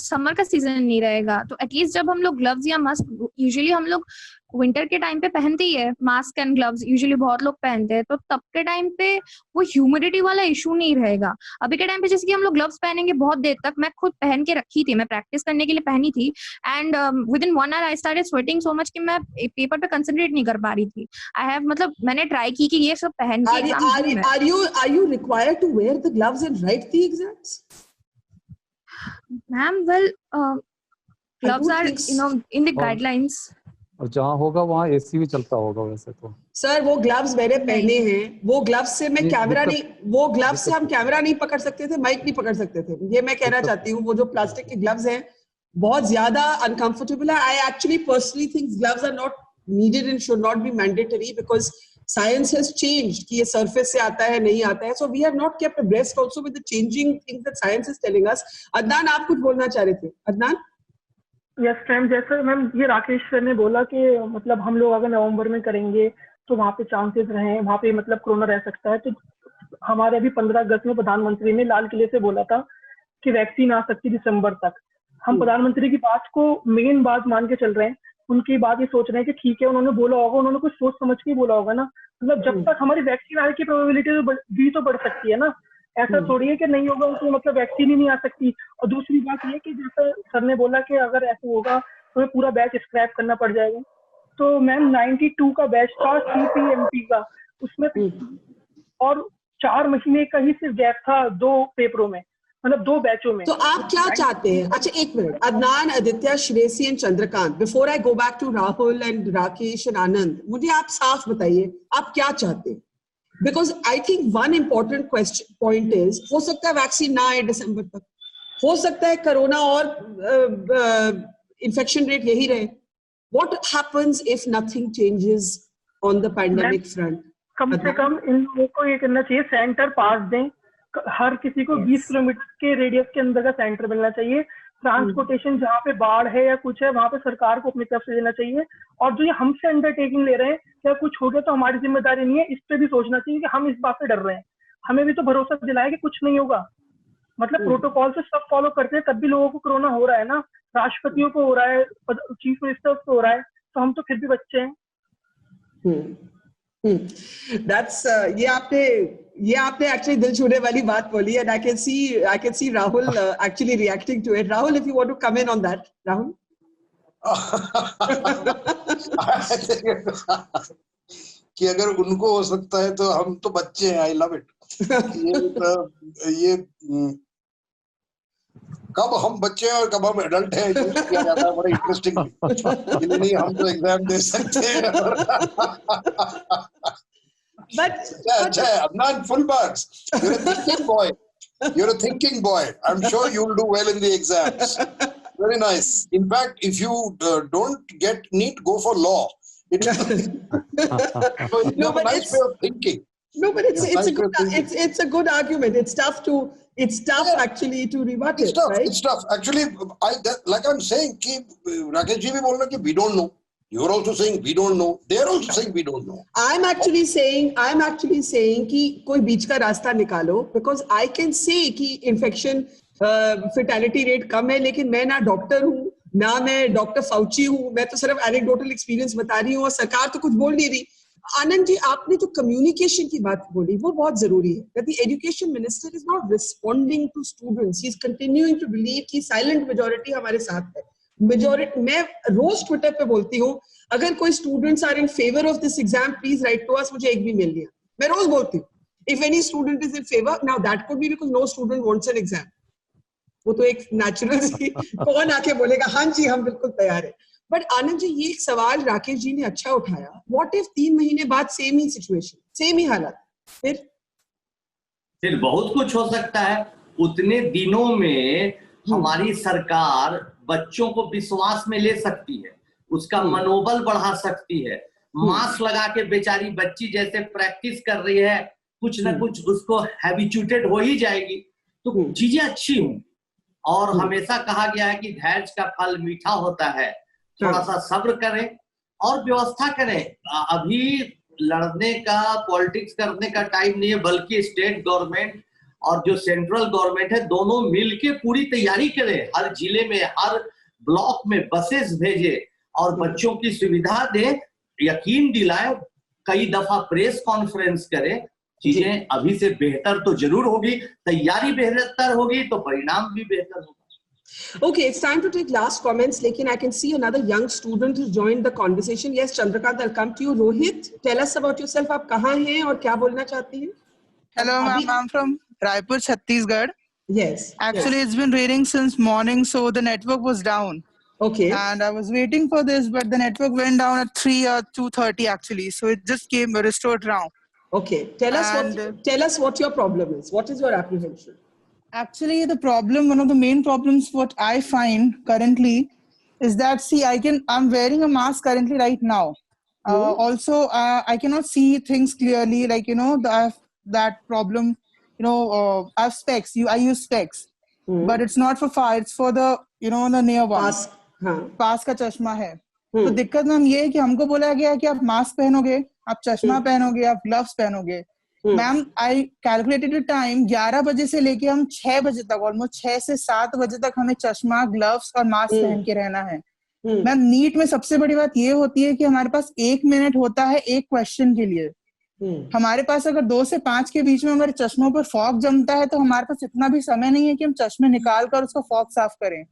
समर का सीजन नहीं रहेगा, तो एटलीस्ट जब हम लोग ग्लव्स या मास्क, यूजुअली हम लोग विंटर के टाइम पे पहनते ही है मास्क एंड ग्लव्स, यूजुअली बहुत लोग पहनते हैं, तो तब के टाइम पे वो ह्यूमिडिटी वाला इशू नहीं रहेगा। अभी के टाइम पे जैसे कि हम लोग ग्लव्स पहनेंगे बहुत देर तक, मैं खुद पहन के रखी थी, मैं प्रैक्टिस करने के लिए पहनी थी, and with in 1 hour I started sweating so much कि मैं पेपर पे कंसंट्रेट नहीं कर पा रही थी। आई हैव मैंने ट्राई की कि ये सब पहन के exam. Are you required to wear the gloves and write the exams? Ma'am, well, gloves are in the guidelines. और जहाँ होगा वहाँ AC भी चलता होगा वैसे तो। सर वो ग्लव्स मैंने पहने हैं, वो ग्लव्स से मैं कैमरा नहीं, वो ग्लव्स से हम कैमरा नहीं पकड़ सकते थे, माइक नहीं पकड़ सकते थे। ये मैं कहना चाहती हूँ, वो जो प्लास्टिक के ग्लव्स हैं बहुत ज्यादा अनकंफर्टेबल है। I actually personally think gloves are not needed and should not be mandatory because science has changed कि ये surface से आता है नहीं आता है, so we have not kept abreast also with the changing things that science is telling us. Adnan, आप कुछ बोलना चाह रहे थे? अदनान? यस मैम, जैसे मैम ये राकेश सर ने बोला कि मतलब हम लोग अगर नवंबर में करेंगे तो वहाँ पे चांसेस रहे, वहाँ पे मतलब कोरोना रह सकता है। तो हमारे अभी 15 अगस्त में प्रधानमंत्री ने लाल किले से बोला था कि वैक्सीन आ सकती है दिसंबर तक। हम प्रधानमंत्री की बात को मेन बात मान के चल रहे हैं, उनकी बात ये सोच रहे हैं कि ठीक है, उन्होंने बोला होगा, उन्होंने कुछ सोच समझ के बोला होगा ना। मतलब जब तक हमारी वैक्सीन आने की प्रोबेबिलिटी भी तो बढ़ सकती है ना, ऐसा थोड़ी है कि नहीं होगा तो मतलब वैक्सीन ही नहीं आ सकती। और दूसरी बात ये कि जैसे सर ने बोला कि अगर ऐसा होगा तो पूरा बैच स्क्रैप करना पड़ जाएगा। तो मैम 92 का बैच था CPMT का, उसमें और 4 महीने का ही सिर्फ गैप था 2 पेपरों में, मतलब 2 बैचों में। तो आप क्या चाहते हैं? अच्छा एक minute, Adnan, Aditya, Shreyasi and Chandrakant, before I go back to Rahul and Rakesh and Anand, मुझे आप साफ बताइए आप क्या चाहते हैं? Because I think one important question point is, हो सकता है वैक्सीन ना आए दिसंबर तक, हो सकता है कोरोना और इन्फेक्शन रेट यही रहे। What happens if nothing changes on the pandemic front? कम से कम इन लोगों को ये करना चाहिए, सेंटर पास दें, हर किसी को 20 किलोमीटर के रेडियस के अंदर का सेंटर मिलना चाहिए। ट्रांसपोर्टेशन जहाँ पे बाढ़ है या कुछ है वहां पे सरकार को अपनी तरफ से देना चाहिए। और जो ये हमसे अंडरटेकिंग ले रहे हैं क्या कुछ हो गया तो हमारी जिम्मेदारी नहीं है, इस पे भी सोचना चाहिए कि हम इस बात से डर रहे हैं, हमें भी तो भरोसा दिलाया कि कुछ नहीं होगा। मतलब प्रोटोकॉल से सब फॉलो करते हैं तब भी लोगों को कोरोना हो रहा है ना, राष्ट्रपतियों को हो रहा है, चीफ मिनिस्टर को हो रहा है, तो हम तो फिर भी बच्चे हैं। That's ये आपने एक्चुअली दिल छूने वाली बात बोली, and I can see Rahul actually reacting to it. Rahul, if you want to come in on that, Rahul. कि अगर उनको हो सकता है तो हम तो बच्चे हैं। I love it. ये कब हम बच्चे हैं और कब हम एडल्ट हैं यूज किया जाता है, बड़ा इंटरेस्टिंग। नहीं, हम तो एग्जाम दे सकते हैं। अच्छा है Adnan, full marks. You're a thinking boy. You're a thinking boy. I'm sure you'll do well in the exams. Very nice. In fact, if you don't get NEET, go for law. So it's a nice way of thinking. No, but it's a good argument. It's tough actually to rebut it, right? It's tough. Actually, like I'm saying, Rakesh ji bhi bol rahe ki we don't know. You're also saying we don't know. They're also saying we don't know. I'm actually saying कि कोई बीच का रास्ता निकालो, because I can say कि infection fatality rate कम है, लेकिन मैं ना डॉक्टर हूँ ना मैं डॉक्टर फाउची हूँ, मैं तो सिर्फ एनेक्डोटल एक्सपीरियंस बता रही हूँ और सरकार तो कुछ बोल नहीं रही। आनंद जी, आपने जो कम्युनिकेशन की बात बोली वो बहुत जरूरी है। That the education minister is not responding to students. He is continuing to believe कि silent majority हमारे साथ है। मेजॉरिटी, मैं रोज ट्विटर पे बोलती हूँ, अगर कोई students are in favour of this exam, please write to us. मुझे एक भी मेल नहीं है. मैं रोज बोलती हूँ, if any student is in favour, now that could be because no student wants an exam. वो तो एक नेचुरल सी, कौन आके बोलेगा हाँ जी हम बिल्कुल तैयार है. बट आनंद जी, ये एक सवाल राकेश जी ने अच्छा उठाया. व्हाट इफ 3 महीने बाद सेम ही सिचुएशन, सेम ही हालत, फिर बहुत कुछ हो सकता है. उतने दिनों में हमारी सरकार बच्चों को विश्वास में ले सकती है, उसका मनोबल बढ़ा सकती है. मास्क लगा के बेचारी बच्ची जैसे प्रैक्टिस कर रही है, कुछ ना कुछ उसको हैबिचुएटेड हो ही जाएगी. तो चीजें अच्छी हों. और हमेशा कहा गया है कि धैर्य का फल मीठा होता है. थोड़ा सा सब्र करें और व्यवस्था करें. अभी लड़ने का, पॉलिटिक्स करने का टाइम नहीं है, बल्कि स्टेट गवर्नमेंट और जो सेंट्रल गवर्नमेंट है, दोनों मिलके पूरी तैयारी करें. हर जिले में, हर ब्लॉक में बसेस भेजे और बच्चों की सुविधा दें. यकीन दिलाएं, कई दफा प्रेस कॉन्फ्रेंस करें. चीजें अभी से बेहतर तो जरूर होगी. तैयारी बेहतर होगी तो परिणाम भी बेहतर होगा. Okay, it's time to take last comments. Lekin I can see another young student who joined the conversation. Yes, Chandrakant, I'll come to you. Rohit, tell us about yourself. आप कहाँ हैं और क्या बोलना चाहती हैं? Hello, ma'am. I'm from Raipur, Chhattisgarh. Yes. Actually, it's been raining since morning, so the network was down. Okay. And I was waiting for this, but the network went down at 3 or 2:30 actually. So it just came restored now. Okay. Tell us what your problem is. What is your apprehension? Actually, one of the main problems what I find currently is that, see, I'm wearing a mask currently right now. Also, I cannot see things clearly, like, I have that problem, I have specs. I use specs, but it's not for far, it's for the, the near one. पास का चश्मा है. तो दिक्कत ma'am ये है कि हमको बोला गया कि आप मास्क पहनोगे, आप चश्मा पहनोगे, आप ग्लव्स पहनोगे. मैम, आई कैलकुलेटेड टाइम 11 बजे से लेके हम 6 बजे तक, ऑलमोस्ट 6 से 7 बजे तक हमें चश्मा, ग्लव्स और मास्क पहन के रहना है. मैम, नीट में सबसे बड़ी बात ये होती है कि हमारे पास 1 मिनट होता है एक क्वेश्चन के लिए. हमारे पास अगर 2 से 5 के बीच में हमारे चश्मों पर फॉग जमता है तो हमारे पास इतना भी समय नहीं है कि हम चश्मे निकाल कर उसका फॉग साफ करें.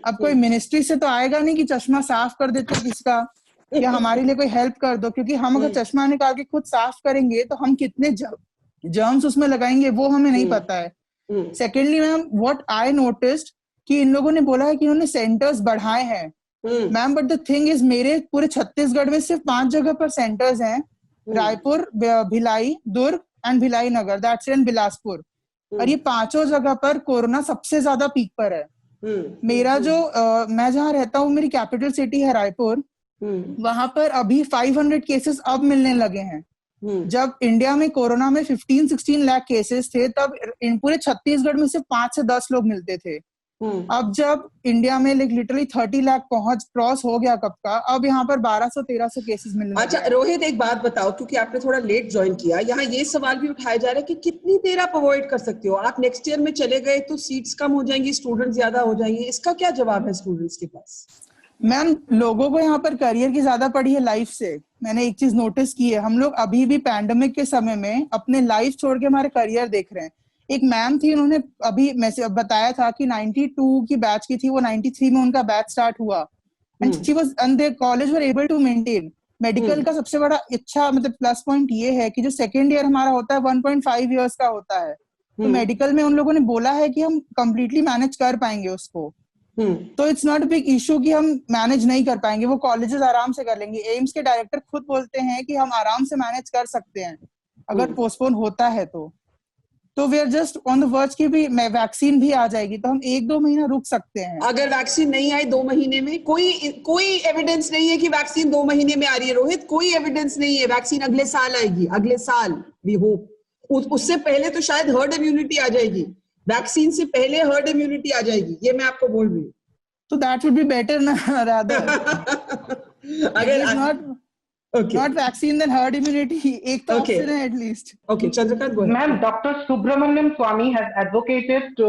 अब कोई मिनिस्ट्री से तो आएगा नहीं कि चश्मा साफ कर देते किसका, या हमारे लिए कोई हेल्प कर दो, क्योंकि हम अगर चश्मा निकाल के खुद साफ करेंगे तो हम कितने जर्म्स उसमें लगाएंगे वो हमें नहीं पता है. Secondly ma'am, what I noticed कि इन लोगों ने बोला है कि उन्होंने सेंटर्स बढ़ाए हैं. Ma'am, but the thing is, मेरे पूरे छत्तीसगढ़ में सिर्फ 5 जगह पर सेंटर्स हैं. Raipur, Bhilai, Durg and Bhilai Nagar, that's in Bilaspur. और ये 5 जगह पर कोरोना सबसे ज्यादा पीक पर है. मेरा जो मैं जहाँ रहता हूँ, मेरी कैपिटल सिटी है रायपुर, वहां पर अभी 500 केसेस अब मिलने लगे हैं. जब इंडिया में कोरोना में 15-16 लाख केसेस थे, तब इन पूरे छत्तीसगढ़ में सिर्फ 5 से 10 लोग मिलते थे. अब जब इंडिया में लिटरली 30 लाख क्रॉस हो गया कब का, अब यहाँ पर 1200-1300 केसेस मिलने लगे. अच्छा रोहित, एक बात बताओ, क्योंकि आपने थोड़ा लेट ज्वाइन किया, यहाँ ये सवाल भी उठाया जा रहा है कि कितनी देर आप अवॉइड कर सकते हो? आप नेक्स्ट ईयर में चले गए तो सीट्स कम हो जाएंगी, स्टूडेंट ज्यादा हो जाएंगे. इसका क्या जवाब है स्टूडेंट्स के पास? मैम, लोगों को यहाँ पर करियर की ज्यादा पड़ी है लाइफ से. मैंने एक चीज नोटिस की है, हम लोग अभी भी पैंडेमिक के समय में अपने लाइफ छोड़ के हमारे करियर देख रहे हैं. एक मैम थी, उन्होंने अभी बताया था कि 92 की बैच की थी, वो 93 में उनका बैच स्टार्ट हुआ. And she was, and their college were able to maintain. Medical का सबसे बड़ा अच्छा प्लस पॉइंट ये है कि जो सेकेंड ईयर हमारा होता है 1.5 इयर्स का होता है. तो मेडिकल में उन लोगों ने बोला है कि हम कंप्लीटली मैनेज कर पाएंगे उसको. तो इट्स नॉट बिग इशू कि हम मैनेज नहीं कर पाएंगे, वो कॉलेजेस आराम से कर लेंगे. एम्स के डायरेक्टर खुद बोलते हैं कि हम आराम से मैनेज कर सकते हैं अगर पोस्टपोन होता है तो we are just on the verge की भी वैक्सीन भी आ जाएगी तो हम 1-2 महीना रुक सकते हैं. अगर वैक्सीन नहीं आए 2 महीने में, कोई एविडेंस नहीं है कि वैक्सीन 2 महीने में आ रही है. रोहित, कोई एविडेंस नहीं है. वैक्सीन अगले साल आएगी, अगले साल वी होप. उससे पहले तो शायद हर्ड इम्यूनिटी आ जाएगी. वैक्सीन से पहले हर्ड इम्यूनिटी आ जाएगी, ये मैं आपको बोल रही हूँ. तो दैट वुड बी बेटर ना, रादर अगर not vaccine then herd immunity, एक तो option है at least. Okay, Chandrakant, go ahead. Ma'am, Dr. Subramaniam Swamy has advocated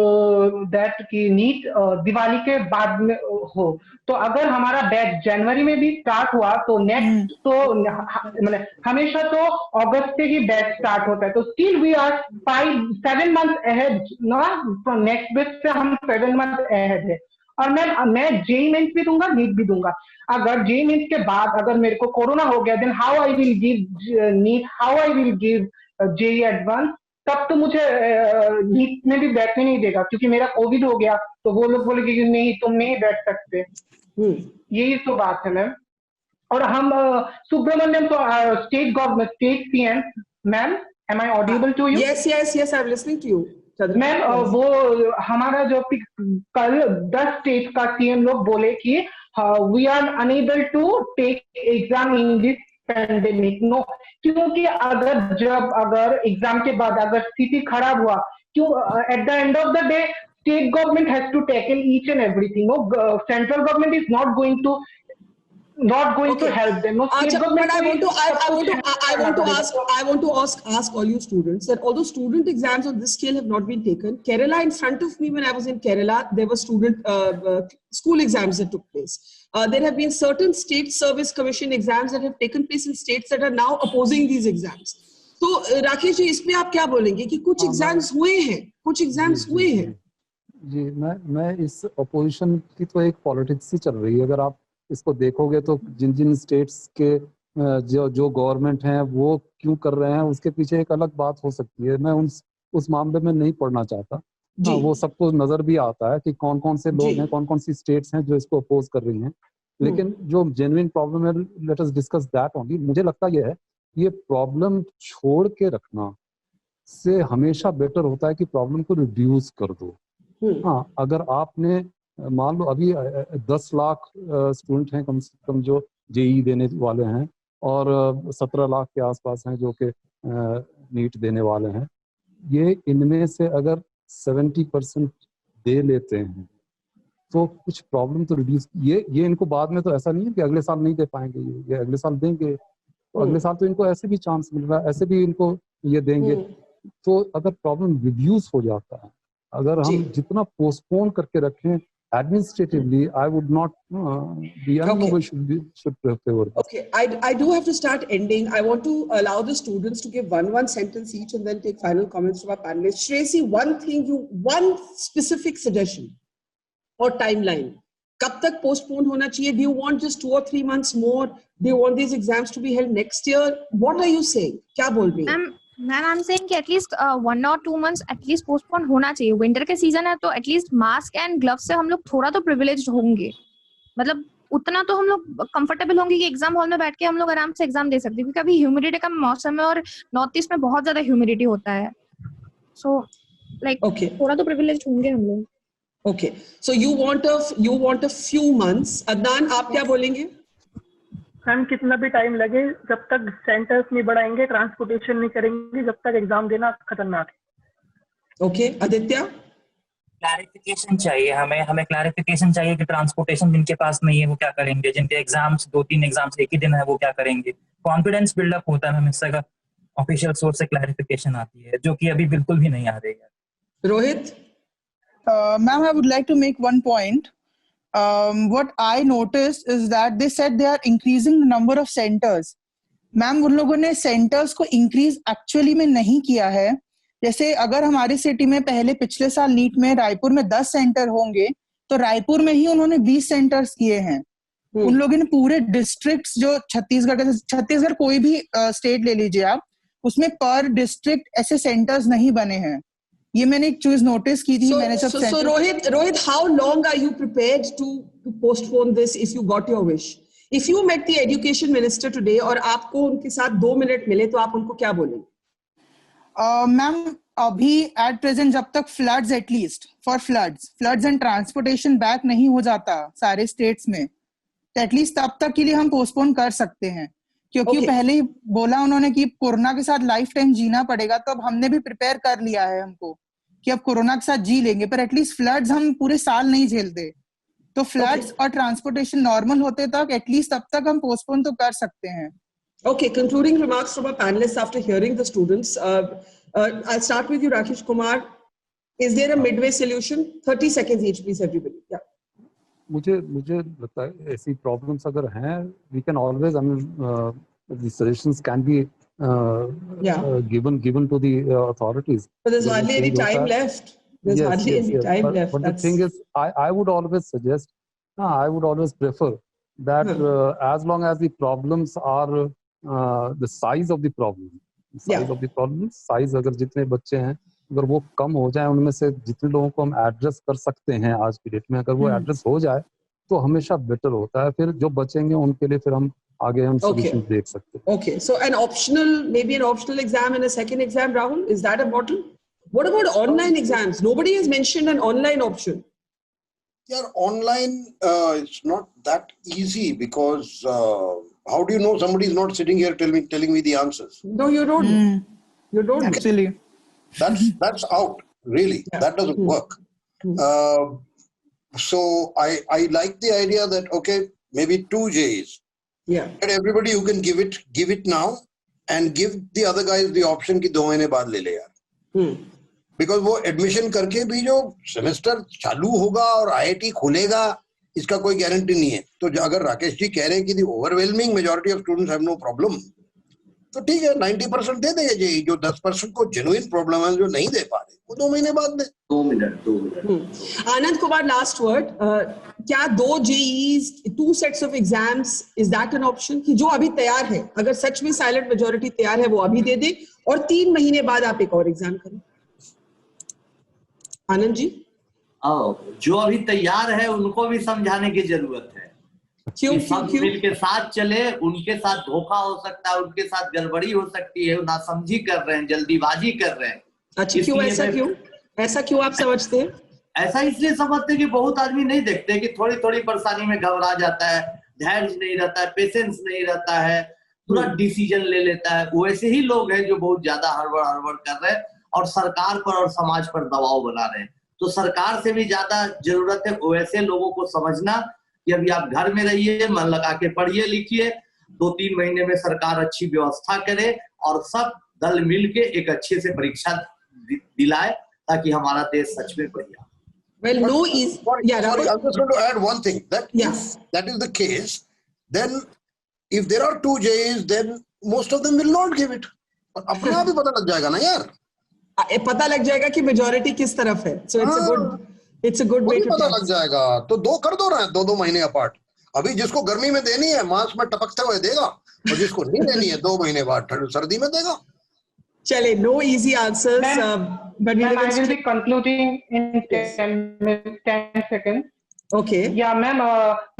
that कि नीट दिवाली के बाद में हो. तो अगर हमारा बैच जनवरी में भी स्टार्ट हुआ तो नेक्स्ट तो मतलब हमेशा तो अगस्त से ही बैच स्टार्ट होता है. तो still we are 5-7 months ahead ना, फ्रॉम नेक्स्ट बैच से हम 7 months ahead है. और मैं जेईई मेंस भी दूंगा, नीट भी दूंगा। अगर जेईई मेंस के बाद अगर मेरे को कोरोना हो गया, then how I will give NEET, how I will give JEE advance. तब तो मुझे नीट में भी बैठने नहीं देगा, क्योंकि मेरा कोविड हो गया तो वो लोग बोलेंगे कि नहीं तुम नहीं बैठ सकते। यही तो बात है मैम। और हम सुब्रमण्यम तो state government, state CM, ma'am am I audible to you? Yes, yes, yes, I'm listening to you. Ma'am वो हमारा जो कल 10 स्टेट का सीएम लोग बोले कि we are unable to take exam in this pandemic. No, क्योंकि अगर एग्जाम के बाद अगर स्थिति खराब हुआ, क्यों at the end of the day state government has to tackle each and everything. No, central government is not going to help them. No, state government But I want to ask all you students that although student exams on this scale have not been taken, Kerala, in front of me when I was in Kerala, there were school exams that took place. There have been certain state service commission exams that have taken place in states that are now opposing these exams. So Rakesh ji, इसमें आप क्या बोलेंगे कि कुछ exams हुए हैं? जी, मैं इस अपोजिशन की तो एक पॉलिटिक्स ही चल रही है। अगर आप इसको देखोगे तो जिन स्टेट्स के जो गवर्नमेंट हैं वो क्यों कर रहे हैं, उसके पीछे एक अलग बात हो सकती है। मैं उस मामले में नहीं पढ़ना चाहता। हाँ, वो सबको नजर भी आता है कि कौन कौन से लोग हैं, कौन कौन सी स्टेट्स हैं जो इसको अपोज कर रही हैं। लेकिन जो जेन्युइन प्रॉब्लम है, let us discuss that only. मुझे लगता यह है, ये प्रॉब्लम छोड़ के रखना से हमेशा बेटर होता है कि प्रॉब्लम को रिड्यूस कर दो। हाँ, अगर आपने मान लो अभी 10 लाख स्टूडेंट हैं कम से कम जो जेईई देने वाले हैं, और 17 लाख के आसपास हैं जो कि नीट देने वाले हैं। ये इनमें से अगर 70% दे लेते हैं तो कुछ प्रॉब्लम तो रिड्यूस, ये इनको बाद में तो ऐसा नहीं है कि अगले साल नहीं दे पाएंगे, ये अगले साल देंगे। तो अगले साल तो इनको ऐसे भी चांस मिल रहा है, ऐसे भी इनको ये देंगे। तो अगर प्रॉब्लम रिड्यूस हो जाता है, अगर हम जितना पोस्टपोन करके रखें administratively, I would not be should favor. Okay, I do have to start ending. I want to allow the students to give one sentence each and then take final comments from our panelists. Shreyasi, one specific suggestion or timeline. कब तक postpone होना चाहिए? Do you want just 2 or 3 months more? Do you want these exams to be held next year? What are you saying? क्या बोल रही हैं? Ma'am I am saying कि at least 1 or 2 months at least postpone होना चाहिए। Winter के season है तो एटलीस्ट मास्क एंड ग्लव्स से हम लोग थोड़ा तो प्रिविलेज्ड होंगे, मतलब उतना तो हम लोग कंफर्टेबल होंगे कि एग्जाम हॉल में बैठ के हम लोग आराम से एग्जाम दे सकते हैं, क्योंकि अभी ह्यूमिडिटी का मौसम है और नॉर्थ ईस्ट में बहुत ज्यादा ह्यूमिडिटी होता है। सो लाइक थोड़ा तो प्रिविलेज्ड होंगे हम लोग। Okay, so you want a few months. Adnan, आप क्या बोलेंगे? मैम कितना भी टाइम लगे, जब तक सेंटर्स नहीं बढ़ाएंगे, ट्रांसपोर्टेशन नहीं करेंगे, जब तक एग्जाम देना खतरनाक है। ओके, आदित्य? क्लैरिफिकेशन चाहिए हमें क्लैरिफिकेशन चाहिए कि ट्रांसपोर्टेशन जिनके पास नहीं है वो क्या करेंगे, जिनके एग्जाम्स 2-3 एग्जाम्स एक ही दिन है वो क्या करेंगे। कॉन्फिडेंस बिल्डअप होता है, हमें इससे का ऑफिशियल सोर्स से क्लैरिफिकेशन आती है, जो कि अभी बिल्कुल भी नहीं आ रही है। Rohit? Ma'am, I would like to make one point. What I noticed is that they said they are increasing the number of centers. Ma'am, उन लोगों ने centers को increase actually में नहीं किया है। जैसे अगर हमारी सिटी में पहले पिछले साल नीट में रायपुर में 10 सेंटर होंगे, तो रायपुर में ही उन्होंने 20 सेंटर्स किए हैं। उन लोगों ने पूरे डिस्ट्रिक्ट्स जो छत्तीसगढ़ कोई भी स्टेट ले लीजिए आप, उसमें पर डिस्ट्रिक्ट ऐसे सेंटर्स नहीं बने हैं। ये मैंने एक चीज नोटिस की थी। मैंने जब so Rohit, how long are you prepared to postpone this if you got your wish? If you met the education minister today और आपको उनके साथ 2 मिनट मिले तो आप उनको क्या बोलेंगे? मैम अभी एट प्रेजेंट जब तक floods at least for floods and transportation back नहीं हो जाता सारे स्टेट्स में, तो एटलीस्ट तब तक के लिए हम पोस्टपोन कर सकते हैं, क्योंकि पहले ही बोला उन्होंने कि कोरोना के साथ लाइफ टाइम जीना पड़ेगा। तो अब हमने भी प्रिपेयर कर लिया है हमको कि अब कोरोना के साथ जी लेंगे, पर एटलीस्ट फ्लड्स हम पूरे साल नहीं झेलते। तो फ्लड्स और ट्रांसपोर्टेशन नॉर्मल होते तक एटलीस्ट तब तक हम पोस्टपोन तो कर सकते हैं। Okay, concluding remarks from our panelists after hearing the students. I'll start with you, Rakesh Kumar. Is there a midway solution? 30 seconds each, please, everybody. Yeah. मुझे लगता है ऐसी प्रॉब्लम्स अगर हैं, we can always, the suggestions can be given to the authorities. But there's hardly any time left. There's hardly any time but, left. But the thing is, I would always suggest, I would always prefer that as long as the problems are the size of the problem, size अगर जितने बच्चे हैं अगर वो कम हो जाए, उनमें से जितने लोगों को हम एड्रेस कर सकते हैं आज की डेट में, अगर वो एड्रेस हो जाए तो हमेशा बेटर होता है. फिर जो बचेंगे उनके लिए फिर हम आगे हम सॉल्यूशन देख सकते हैं. Okay, so maybe an optional exam and a second exam, Rahul, is that a model? What about online exams? Nobody has mentioned an online option. Yeah, online it's not that easy because how do you know somebody is not sitting here telling me the answers? No, you don't. You don't. Actually, that's out. Really, that doesn't work. So I like the idea that okay, maybe 2 JEEs. Yeah. And everybody who can give it now, and give the other guys the option कि 2 महीने बाद ले ले यार. Because वो admission करके भी जो सेमेस्टर चालू होगा और आईआईटी खुलेगा इसका कोई गारंटी नहीं है. तो अगर राकेश जी कह रहे हैं कि the overwhelming majority of students have no problem, तो ठीक है 90% दे देंगे जेई. जो 10% को जेन्युइन प्रॉब्लम है जो नहीं दे पा रहे वो 2 महीने बाद दे. 2 minute. Anand Kumar, last word. क्या 2 JEEs, 2 sets of exams, is that an option? कि जो अभी तैयार है, अगर सच में साइलेंट मेजॉरिटी तैयार है वो अभी दे दे और 3 महीने बाद आप एक और एग्जाम करें. आनंद जी, जो अभी तैयार है उनको भी समझाने की जरूरत है. क्यों मिलके साथ चले, उनके साथ धोखा हो सकता है, उनके साथ गड़बड़ी हो सकती है, नासमझी कर रहे हैं, जल्दीबाजी कर रहे हैं. अच्छा, ऐसा क्यों आप समझते हैं? ऐसा इसलिए समझते हैं कि बहुत आदमी नहीं देखते कि थोड़ी थोड़ी परेशानी में घबरा जाता है, धैर्य नहीं रहता है, पेशेंस नहीं रहता है, तुरंत डिसीजन ले लेता है. वैसे ही लोग हैं जो बहुत ज्यादा हड़बड़ कर रहे हैं और सरकार पर और समाज पर दबाव बना रहे हैं. तो सरकार से भी ज्यादा जरूरत है वैसे लोगों को समझना कि अभी आप घर में रहिए, मन लगा के पढ़िए लिखिए, 2-3 महीने में सरकार अच्छी व्यवस्था करे और सब दल मिलके एक अच्छे से परीक्षा दिलाए ताकि हमारा देश सच में बढ़िया. Well, no is sorry, I'm just going to add one thing. That if that is the case, then if there are 2 JEEs, then most of them will not give it. अपने आप ही पता लग जाएगा ना यार. पता लग जाएगा कि मेजॉरिटी किस तरफ है. So it's a good way to पता लग जाएगा. तो 2 कर दो ना, 2 महीने अपार्ट. अभी जिसको गर्मी में देनी है मार्च में टपकते हुए देगा और जिसको नहीं देनी है 2 महीने बाद सर्दी में देगा. चले, no easy answers, but we will be concluding in 10 seconds. Okay. या मैम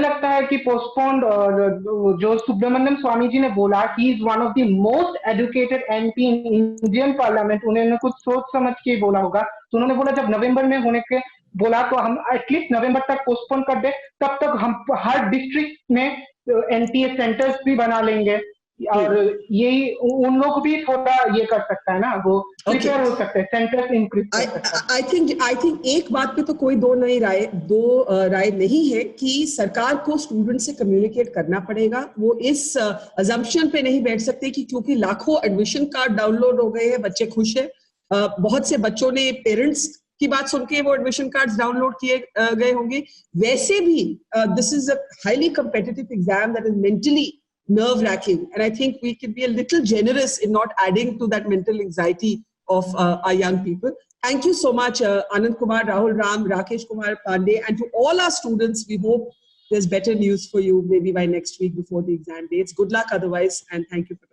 लगता है कि पोस्टपोन्ड जो सुब्रमण्यम स्वामी जी ने बोला he is one of the most educated MP in Indian parliament. उन्होंने कुछ सोच समझ के बोला होगा. तो उन्होंने बोला जब नवंबर में होने के बोला तो हम एटलीस्ट नवंबर तक पोस्टपोन कर दे, तब तक हम हर डिस्ट्रिक्ट में एनटीए सेंटर्स भी बना लेंगे और यही उन लोग भी थोड़ा ये कर सकता है ना, वो प्रिपेयर हो सकते हैं, सेंटर्स इंक्रीज कर सकते हैं. आई थिंक एक बात पे तो कोई दो राय नहीं है कि सरकार को स्टूडेंट से कम्युनिकेट करना पड़ेगा. वो इस अजम्पशन पे नहीं बैठ सकते कि क्योंकि लाखों एडमिशन कार्ड डाउनलोड हो गए हैं, बच्चे खुश हैं. बहुत से बच्चों ने पेरेंट्स की बात सुन के वो एडमिशन कार्ड्स डाउनलोड किए गए होंगे. वैसे भी this is a highly competitive exam that is mentally nerve-wracking, and I think we can be a little generous in not adding to that mental anxiety of our young people. Thank you so much, Anand Kumar, Rahul Ram, Rakesh Kumar Pandey, and to all our students. We hope there's better news for you maybe by next week before the exam dates. Good luck otherwise, and thank you for